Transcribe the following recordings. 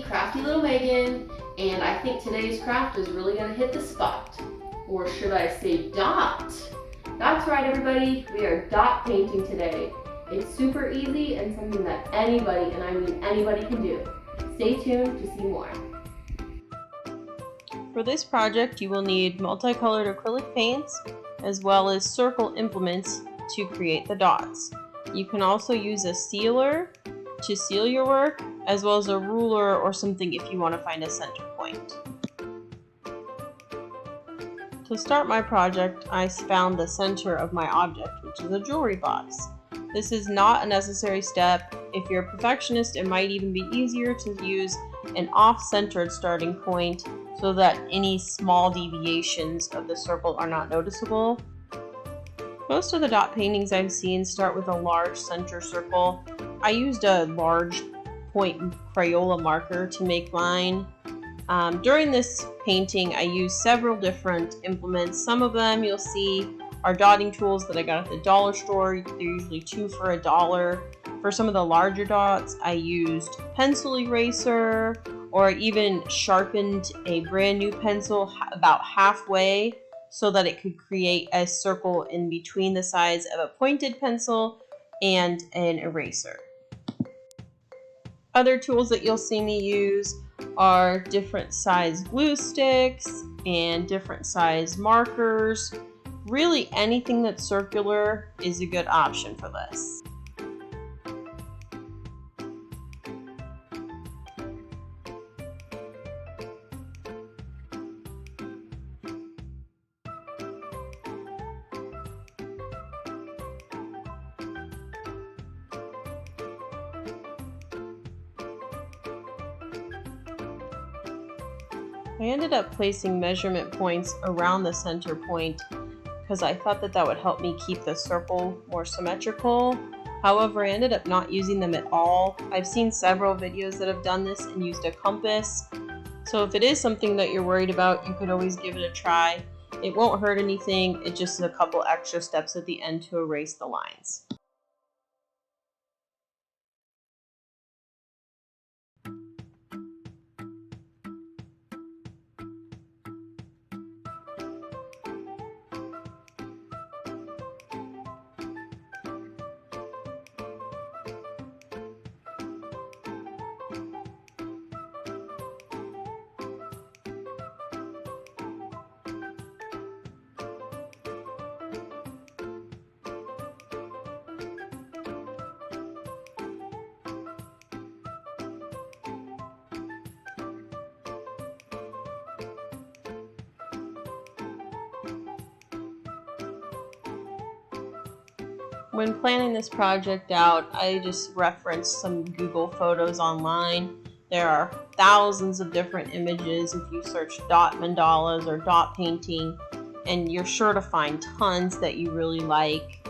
crafty little Megan, and I think today's craft is really gonna hit the spot. Or should I say dot? That's right, everybody, we are dot painting today. It's super easy and something that anybody, and I mean anybody, can do. Stay tuned to see more. For this project, you will need multicolored acrylic paints as well as circle implements to create the dots. You can also use a sealer to seal your work, as well as a ruler or something if you want to find a center point. To start my project, I found the center of my object, which is a jewelry box. This is not a necessary step. If you're a perfectionist, it might even be easier to use an off-centered starting point so that any small deviations of the circle are not noticeable. Most of the dot paintings I've seen start with a large center circle. I used a large point Crayola marker to make mine. During this painting, I used several different implements. Some of them you'll see are dotting tools that I got at the dollar store. They're usually 2 for $1. For some of the larger dots, I used pencil eraser, or even sharpened a brand new pencil about halfway so that it could create a circle in between the size of a pointed pencil and an eraser. Other tools that you'll see me use are different size glue sticks and different size markers. Really, anything that's circular is a good option for this. I ended up placing measurement points around the center point because I thought that would help me keep the circle more symmetrical. However, I ended up not using them at all. I've seen several videos that have done this and used a compass. So if it is something that you're worried about, you could always give it a try. It won't hurt anything. It just is a couple extra steps at the end to erase the lines. When planning this project out, I just referenced some Google photos online. There are thousands of different images if you search dot mandalas or dot painting, and you're sure to find tons that you really like.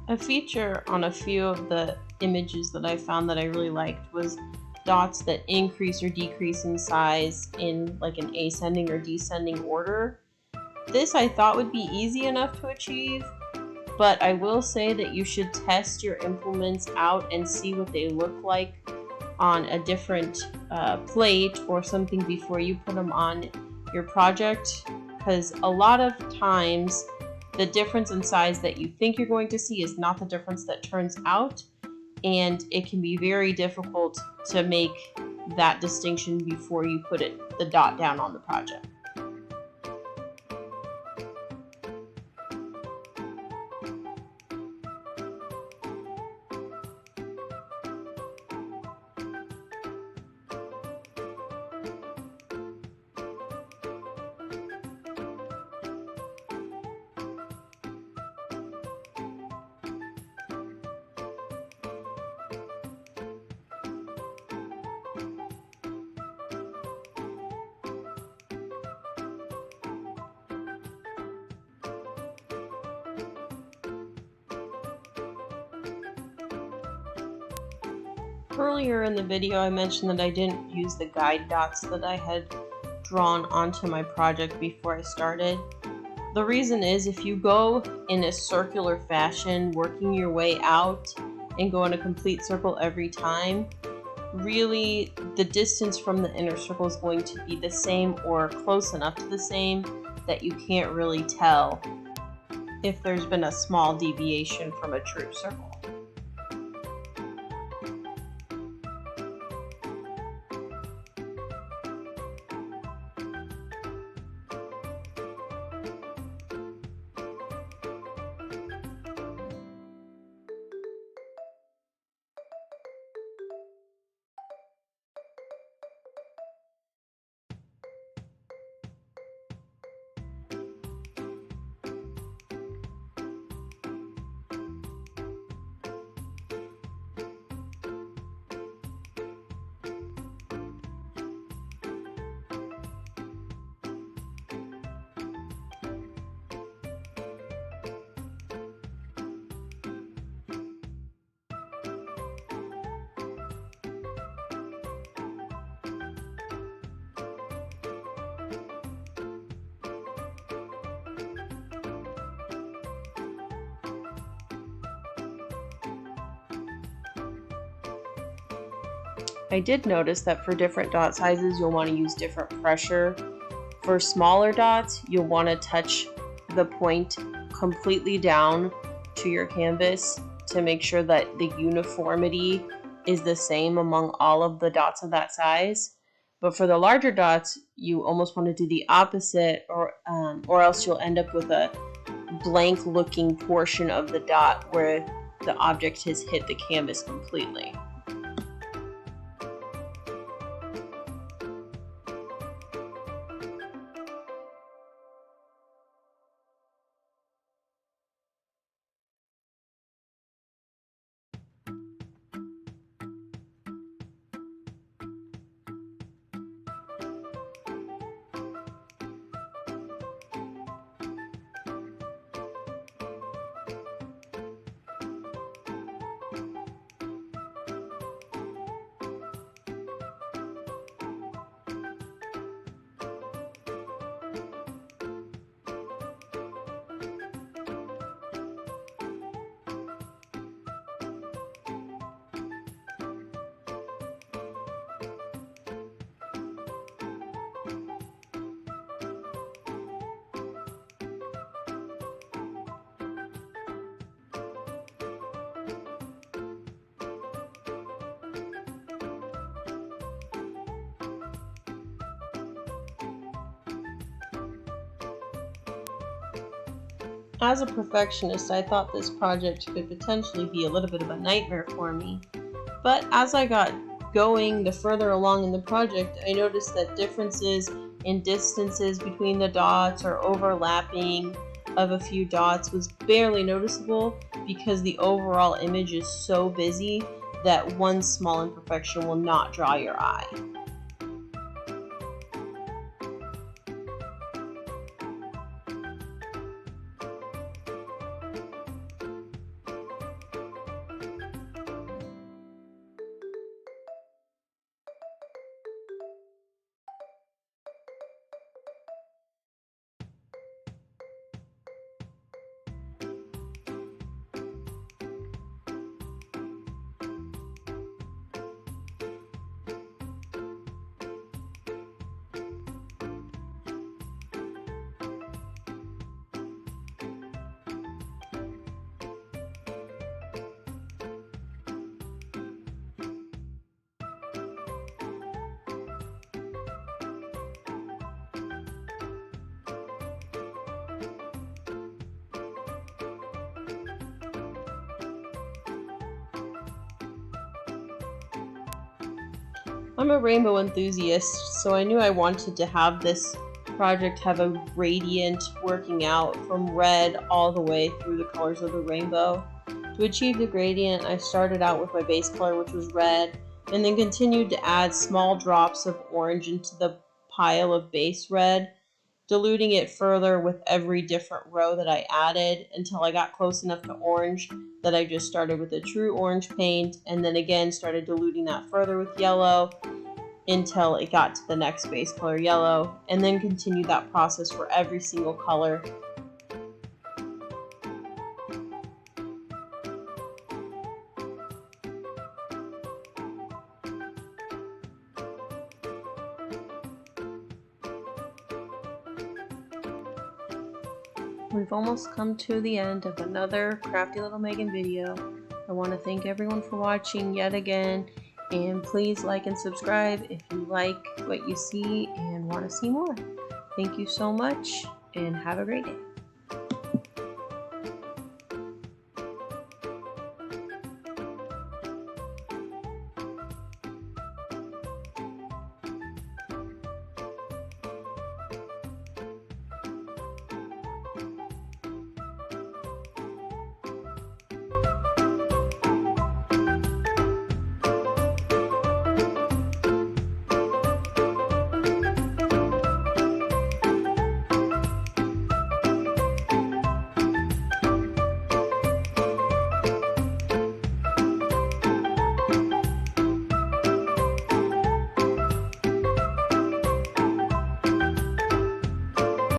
A feature on a few of the images that I found that I really liked was dots that increase or decrease in size in like an ascending or descending order. This I thought would be easy enough to achieve, but I will say that you should test your implements out and see what they look like on a different plate or something before you put them on your project, because a lot of times the difference in size that you think you're going to see is not the difference that turns out, and it can be very difficult to make that distinction before you put the dot down on the project. Earlier in the video, I mentioned that I didn't use the guide dots that I had drawn onto my project before I started. The reason is if you go in a circular fashion, working your way out and go in a complete circle every time, really the distance from the inner circle is going to be the same or close enough to the same that you can't really tell if there's been a small deviation from a true circle. I did notice that for different dot sizes, you'll want to use different pressure. For smaller dots, you'll want to touch the point completely down to your canvas to make sure that the uniformity is the same among all of the dots of that size. But for the larger dots, you almost want to do the opposite, or else you'll end up with a blank looking portion of the dot where the object has hit the canvas completely. As a perfectionist, I thought this project could potentially be a little bit of a nightmare for me. But as I got going, the further along in the project, I noticed that differences in distances between the dots or overlapping of a few dots was barely noticeable because the overall image is so busy that one small imperfection will not draw your eye. I'm a rainbow enthusiast, so I knew I wanted to have this project have a gradient working out from red all the way through the colors of the rainbow. To achieve the gradient, I started out with my base color, which was red, and then continued to add small drops of orange into the pile of base red diluting it further with every different row that I added until I got close enough to orange that I just started with a true orange paint, and then again started diluting that further with yellow until it got to the next base color yellow, and then continued that process for every single color. We've almost come to the end of another Crafty Little Megan video. I want to thank everyone for watching yet again, and please like and subscribe if you like what you see and want to see more. Thank you so much, and have a great day.